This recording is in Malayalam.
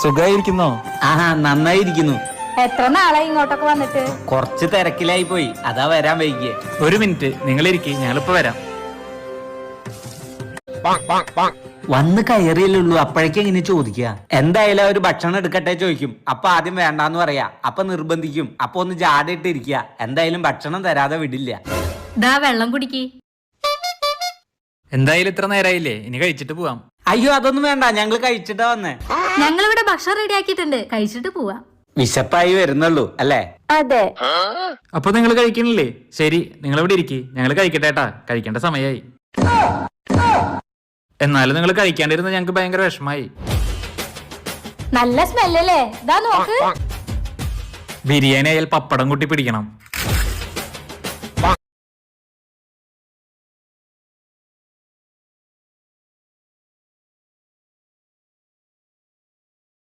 സുഖായിരിക്കുന്നോ? നന്നായിരിക്കുന്നു. എത്ര നാളായി ഇങ്ങോട്ടൊക്കെ വന്നിട്ട്? കുറച്ച് തിരക്കിലായി പോയി, അതാ വരാൻ വൈകിയ. ഒരു മിനിറ്റ്, നിങ്ങൾ ഇരിക്കി, ഞങ്ങളിപ്പോ വരാം. വന്ന് കയറിയല്ലുള്ളൂ, അപ്പോഴേക്കും എങ്ങനെ ചോദിക്കുക? എന്തായാലും ഒരു ഭക്ഷണം എടുക്കട്ടെ ചോദിക്കും. അപ്പൊ ആദ്യം വേണ്ടാന്ന് പറയാ, അപ്പൊ നിർബന്ധിക്കും. അപ്പൊ ഒന്ന് ജാടയിട്ടിരിക്കുക. എന്തായാലും ഭക്ഷണം തരാതെ വിടില്ല. ദാ വെള്ളം കുടിക്ക്. എന്തായാലും ഇത്ര നേരായില്ലേ, ഇനി കഴിച്ചിട്ട് പോവാം. അയ്യോ അതൊന്നും വേണ്ട, ഞങ്ങൾ കഴിച്ചിട്ടാ വന്നേ. ഞങ്ങളിവിടെ ഭക്ഷണം റെഡി ആക്കിയിട്ടുണ്ട്, കഴിച്ചിട്ട് പോവാം. വിശപ്പായി വരുന്നുള്ളൂ അല്ലേ? അതെ. അപ്പൊ നിങ്ങൾ കഴിക്കണില്ലേ? ശരി, നിങ്ങൾ ഇവിടെ ഇരിക്കി, ഞങ്ങൾ കഴിക്കട്ടേട്ടാ, കഴിക്കേണ്ട സമയായി. എന്നാലും നിങ്ങൾ കഴിക്കാണ്ടിരുന്ന ഞങ്ങക്ക് ഭയങ്കര വിഷമായി. നല്ല സ്മെല്ലല്ലേ? ഇതാ നോക്ക്. ബിരിയാണി ആയാൽ പപ്പടം കൂട്ടി പിടിക്കണം.